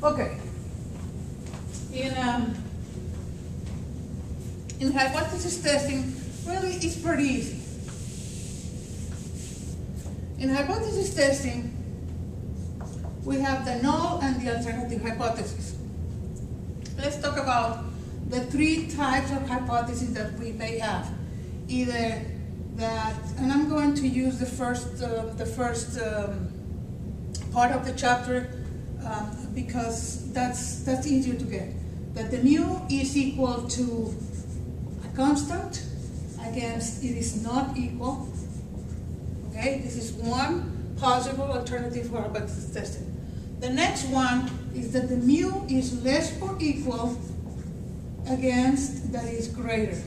Okay. In hypothesis testing, really it's pretty easy. In hypothesis testing, we have the null and the alternative hypothesis. Let's talk about the three types of hypotheses that we may have. Either that, and I'm going to use the first part of the chapter because that's easier to get. That the mu is equal to a constant against it is not equal. Okay, this is one possible alternative for hypothesis testing. The next one is that the mu is less or equal against that is greater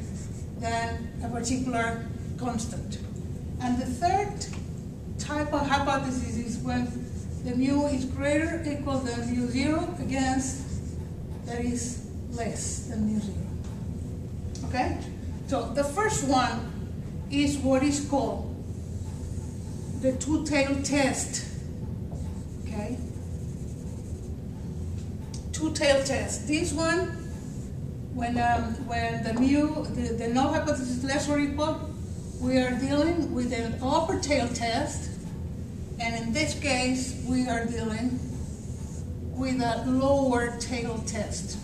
than a particular constant. And the third type of hypothesis is when the mu is greater or equal than mu zero against that is less than mu zero. Okay? So the first one is what is called the two-tailed test. Okay? Two-tailed test. This one, when the mu, the null hypothesis is less or equal, we are dealing with an upper tail test, and in this case, we are dealing with a lower tail test.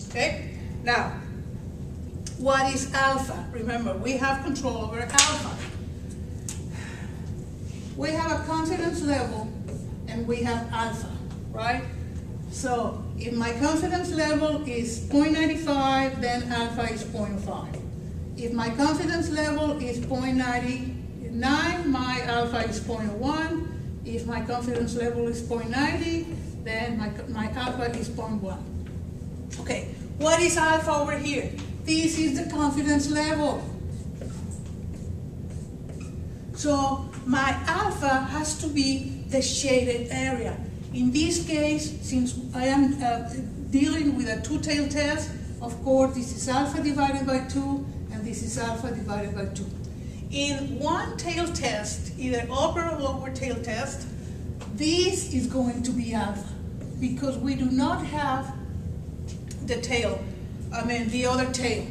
Okay? Now, what is alpha? Remember, we have control over alpha. We have a confidence level, and we have alpha, right? So, if my confidence level is 0.95, then alpha is 0.05. If my confidence level is 0.99, my alpha is 0.01. If my confidence level is 0.90, then my alpha is 0.1. Okay, what is alpha over here? This is the confidence level. So my alpha has to be the shaded area. In this case, since I am dealing with a two-tailed test, of course, this is alpha divided by 2, and this is alpha divided by 2. In one tail test, either upper or lower tail test, this is going to be alpha because we do not have the tail, the other tail.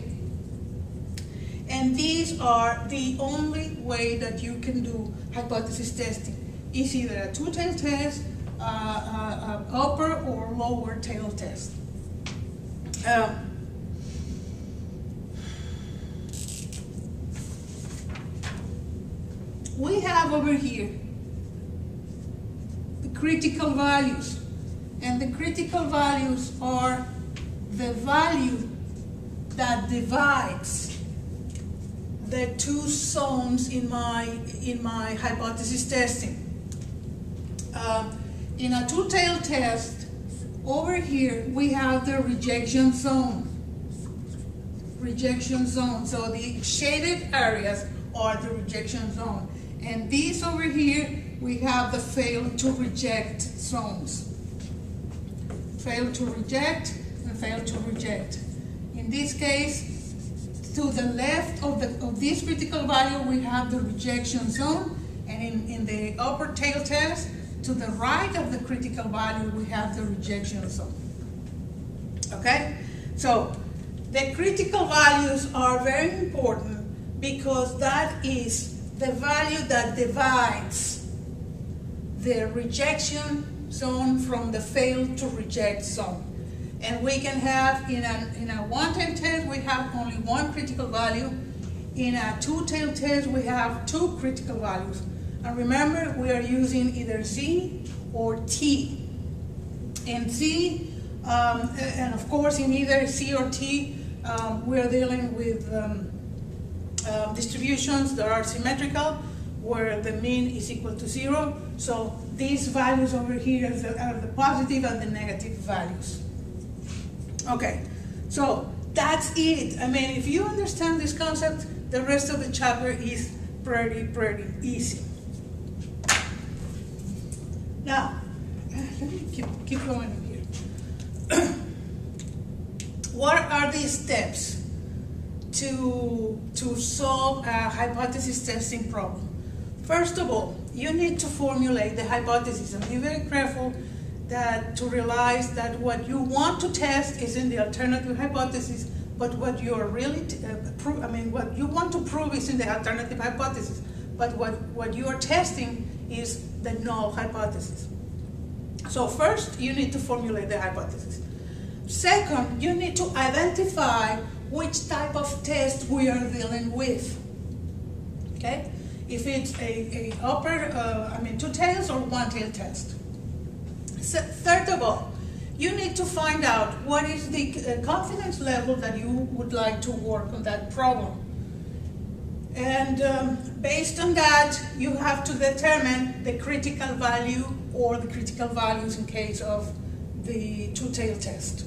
And these are the only way that you can do hypothesis testing. It's either a two-tail test, upper or lower tail test. We have over here the critical values, and the critical values are the value that divides the two zones in my hypothesis testing. In a two-tailed test, over here we have the rejection zone. Rejection zone. So the shaded areas are the rejection zone. And these over here, we have the fail to reject zones. Fail to reject and fail to reject. In this case, to the left of this critical value, we have the rejection zone. And in the upper tail test, to the right of the critical value, we have the rejection zone. Okay? So, the critical values are very important because that is the value that divides the rejection zone from the fail to reject zone. And we can have, in a one-tail test, we have only one critical value. In a two-tail test, we have two critical values. And remember, we are using either Z or T. And Z, and of course in either C or T, we are dealing with distributions that are symmetrical, where the mean is equal to 0. So these values over here are the positive and the negative values. Okay, so that's it. If you understand this concept, the rest of the chapter is pretty easy. Now, let me keep going here. What are the steps to solve a hypothesis testing problem? First of all, you need to formulate the hypothesis, and be very careful to realize that what you want to test is in the alternative hypothesis, but what you're really, what you want to prove is in the alternative hypothesis, but what you are testing is the null hypothesis. So first, you need to formulate the hypothesis. Second, you need to identify which type of test we are dealing with. Okay? If it's two tails or one tail test. So, third of all, you need to find out what is the confidence level that you would like to work on that problem. And based on that, you have to determine the critical value or the critical values in case of the two-tail test.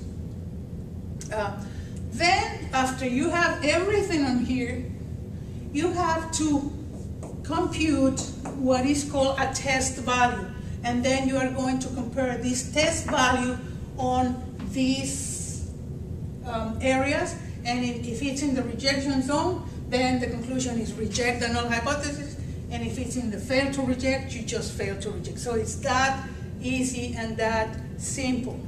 Then, after you have everything on here, you have to compute what is called a test value. And then you are going to compare this test value on these areas. And if it's in the rejection zone, then the conclusion is reject the null hypothesis. And if it's in the fail to reject, you just fail to reject. So it's that easy and that simple.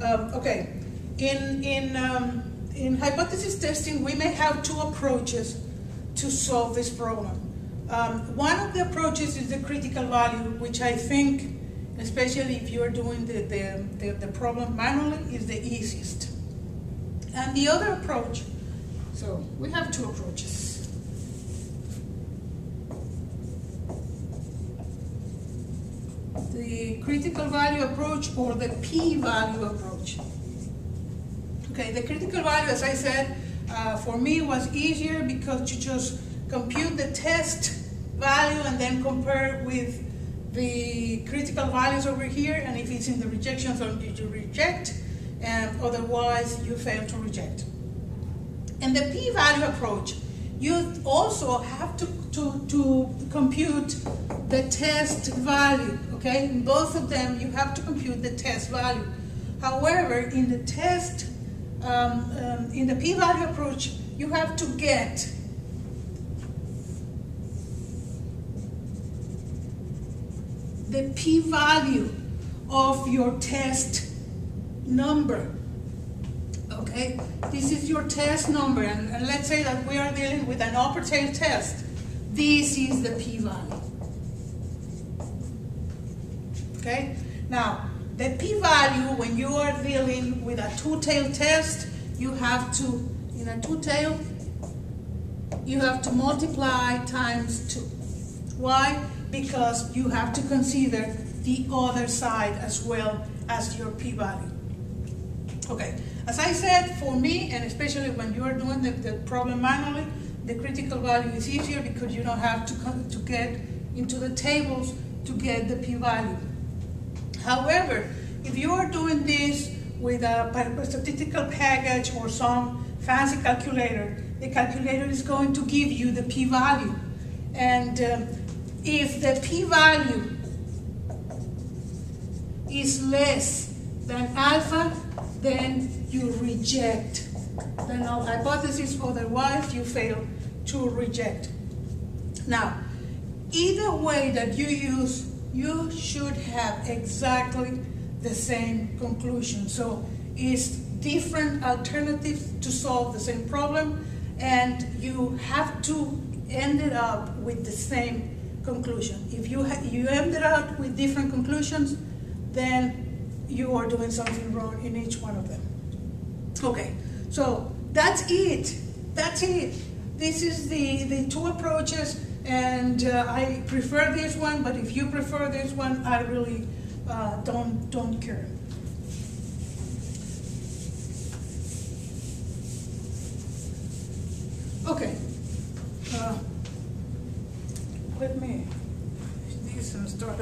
Okay, in hypothesis testing, we may have two approaches to solve this problem. One of the approaches is the critical value, which I think, especially if you're doing the problem manually, is the easiest. And the other approach, so we have two approaches. The critical value approach or the p-value approach. Okay, the critical value, as I said, for me was easier because you just compute the test value and then compare with the critical values over here, and if it's in the rejection zone, you reject, and otherwise you fail to reject. And the p-value approach, you also have to compute the test value, okay? In both of them, you have to compute the test value. However, in the test, in the p-value approach, you have to get the p-value of your test number. Okay, this is your test number, and let's say that we are dealing with an upper tail test. This is the p-value. Okay, now the p-value when you are dealing with a two-tail test, you have to, in a two-tail, you have to multiply times 2. Why? Because you have to consider the other side as well as your p-value. Okay, as I said, for me, and especially when you are doing the problem manually, the critical value is easier because you don't have to get into the tables to get the p-value. However, if you are doing this with a statistical package or some fancy calculator, the calculator is going to give you the p-value. And if the p-value is less than alpha, then you reject the null hypothesis, otherwise you fail to reject. Now, either way that you use, you should have exactly the same conclusion. So it's different alternatives to solve the same problem, and you have to end it up with the same conclusion. If you ended up with different conclusions, then you are doing something wrong in each one of them. Okay, so that's it. That's it. This is the two approaches, and I prefer this one, but if you prefer this one, I really don't care. Okay, let me this and start